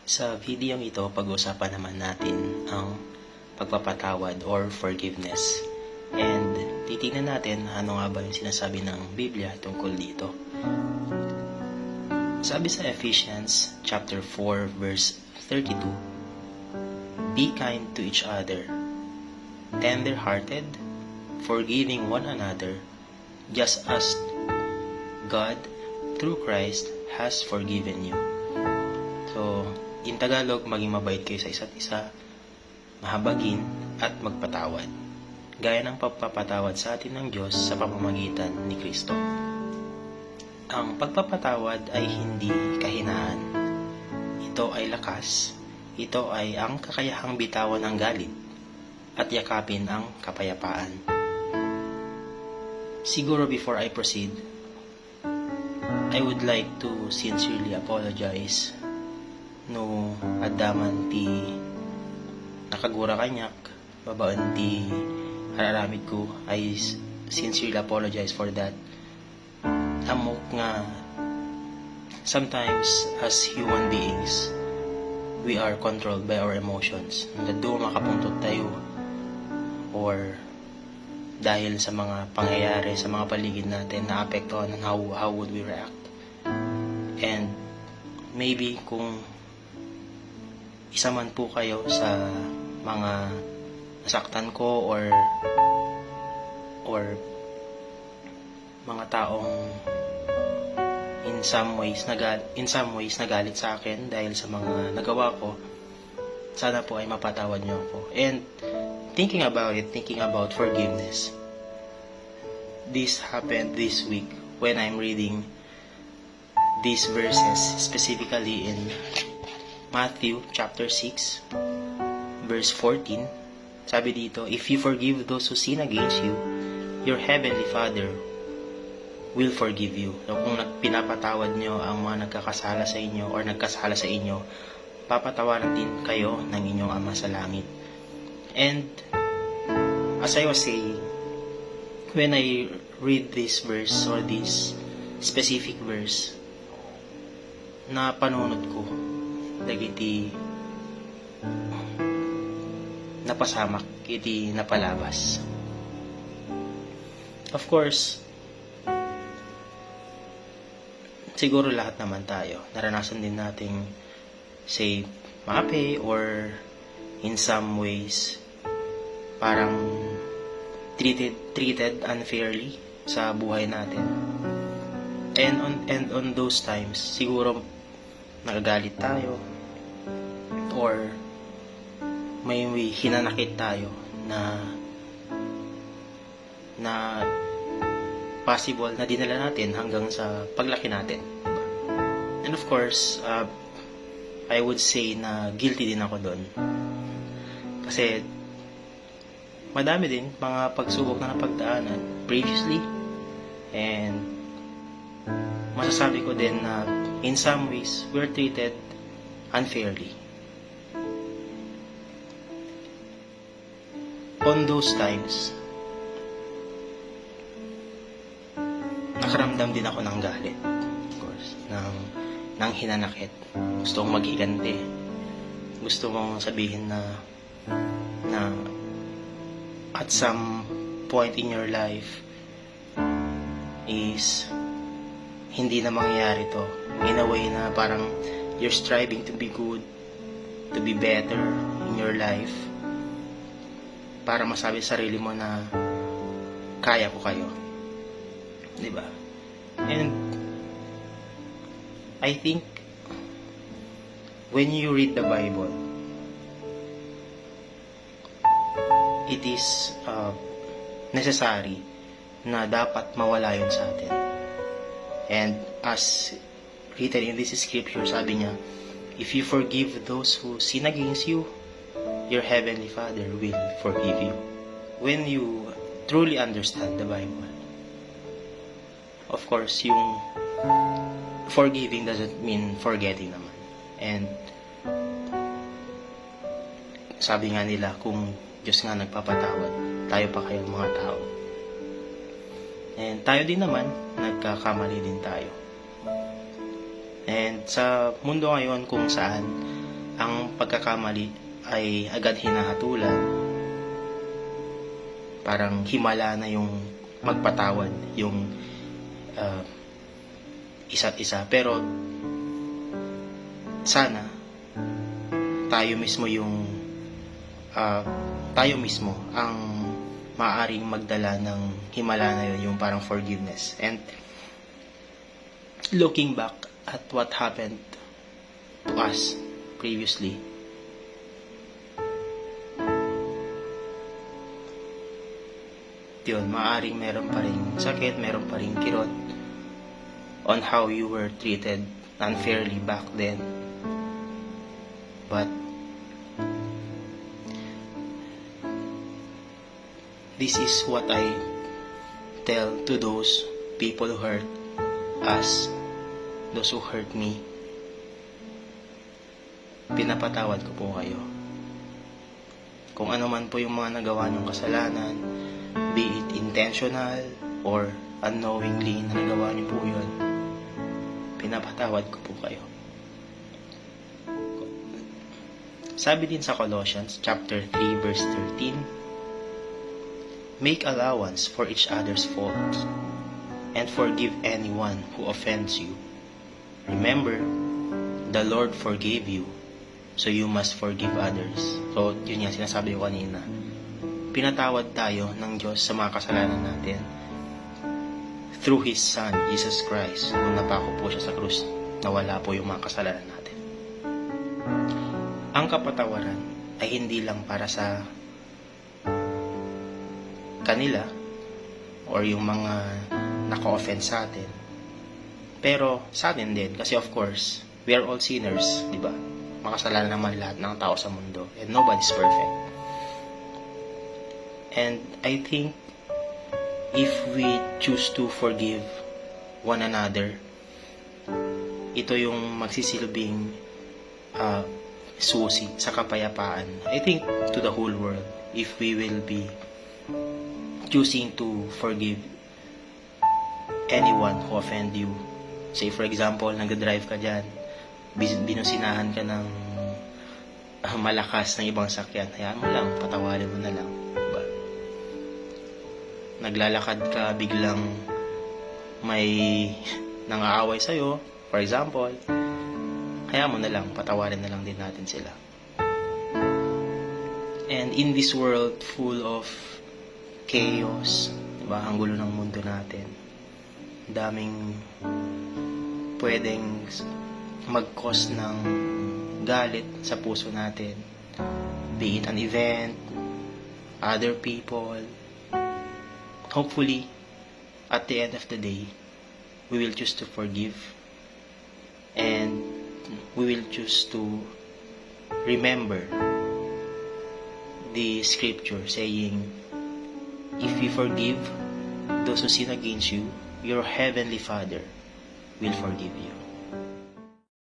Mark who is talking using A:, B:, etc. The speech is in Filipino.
A: Sa video ito, pag-uusapan naman natin ang pagpapatawad or forgiveness. And titingnan natin ano nga ba yung sinasabi ng Biblia tungkol dito. Sabi sa Ephesians chapter 4 verse 32, "Be kind to each other, tender-hearted, forgiving one another, just as God through Christ has forgiven you." So, in Tagalog, maging mabait kayo sa isa't isa, mahabagin at magpatawad, gaya ng pagpapatawad sa atin ng Diyos sa pamamagitan ni Kristo. Ang pagpapatawad ay hindi kahinaan. Ito ay lakas. Ito ay ang kakayahang bitawan ang galit at yakapin ang kapayapaan. Siguro before I proceed, I would like to sincerely apologize no addaman ti nakagura kanyak babaan ti hararamid ko. I sincerely apologize for that. Amok nga sometimes as human beings we are controlled by our emotions. Nado makapuntot tayo or dahil sa mga pangyayari sa mga paligid natin na apektuhan ng how would we react. And maybe kung isa man po kayo sa mga nasaktan ko or mga taong in some ways nagalit sa akin dahil sa mga nagawa ko, sana po ay mapatawad niyo ako. And thinking about forgiveness, this happened this week when I'm reading these verses, specifically in Matthew chapter 6 verse 14. Sabi dito, "If you forgive those who sin against you, your heavenly Father will forgive you." So, kung pinapatawad nyo ang mga nagkakasala sa inyo or nagkasala sa inyo, papatawaran din kayo ng inyong Ama sa langit. And as I was saying, when I read this verse or this specific verse, na panunod ko dagiti napasamak iti napalabas. Of course, siguro lahat naman tayo naranasan din nating say maapi or in some ways parang treated unfairly sa buhay natin. And on those times, siguro nagagalit tayo or may hinanakit tayo na possible na dinala natin hanggang sa paglaki natin. And of course, I would say na guilty din ako doon. Kasi madami din mga pagsubok na napagdaanan previously, and masasabi ko din na in some ways we're treated unfairly. On those times, nakaramdam din ako ng galit, of course, ng hinanakit. Gusto kong maghiganti. Gusto kong sabihin na at some point in your life is hindi na mangyayari to. In a way na parang you're striving to be good, to be better in your life, para masabi sa sarili mo na kaya ko kayo. Diba? And I think when you read the Bible, it is necessary na dapat mawala yun sa atin. And as written in this scripture, sabi niya, "If you forgive those who sin against you, your heavenly Father will forgive you." When you truly understand the Bible, of course, yung forgiving doesn't mean forgetting naman. And sabi nga nila, kung Diyos nga nagpapatawad, tayo pa kayong mga tao. And tayo din naman, nagkakamali din tayo. And sa mundo ngayon kung saan ang pagkakamali ay agad hinahatulan, parang himala na yung magpatawad, yung isa't isa. Pero sana tayo mismo ang maaaring magdala ng himala na yun, yung parang forgiveness. And looking back at what happened to us previously, yun, maaaring meron pa rin sakit, meron pa rin kirot on how you were treated unfairly back then. But this is what I tell to those people who hurt us, those who hurt me. Pinapatawad ko po kayo. Kung ano man po yung mga nagawa niyong kasalanan, be it intentional or unknowingly na nagawa niyo po yun, pinapatawad ko po kayo. Sabi din sa Colossians chapter 3 verse 13, make allowance for each other's faults and forgive anyone who offends you. Remember, the Lord forgave you, so you must forgive others. So, yun yung sinasabi ko kanina. Pinatawad tayo ng Diyos sa mga kasalanan natin through His Son, Jesus Christ. Nung napako po siya sa krus, nawala po yung mga kasalanan natin. Ang kapatawaran ay hindi lang para sa kanila or yung mga naka-offend sa atin, pero sa atin din, kasi of course we are all sinners, di ba? Makasalanan naman lahat ng tao sa mundo, and nobody's perfect. And I think if we choose to forgive one another, ito yung magsisilbing susi sa kapayapaan, I think, to the whole world, if we will be choosing to forgive anyone who offend you. Say for example, nag-drive ka dyan, binusinahan ka ng malakas ng ibang sakyan, hayaan mo lang, patawarin mo na lang, diba? Naglalakad ka, biglang may nang-aaway sa'yo, for example, hayaan mo na lang, patawarin na lang din natin sila. And in this world full of chaos, diba? Ang gulo ng mundo natin. Daming pwedeng mag-cause ng galit sa puso natin. Be it an event, other people. Hopefully, at the end of the day, we will choose to forgive. And we will choose to remember the scripture saying, if you forgive those who sin against you, your heavenly Father will forgive you.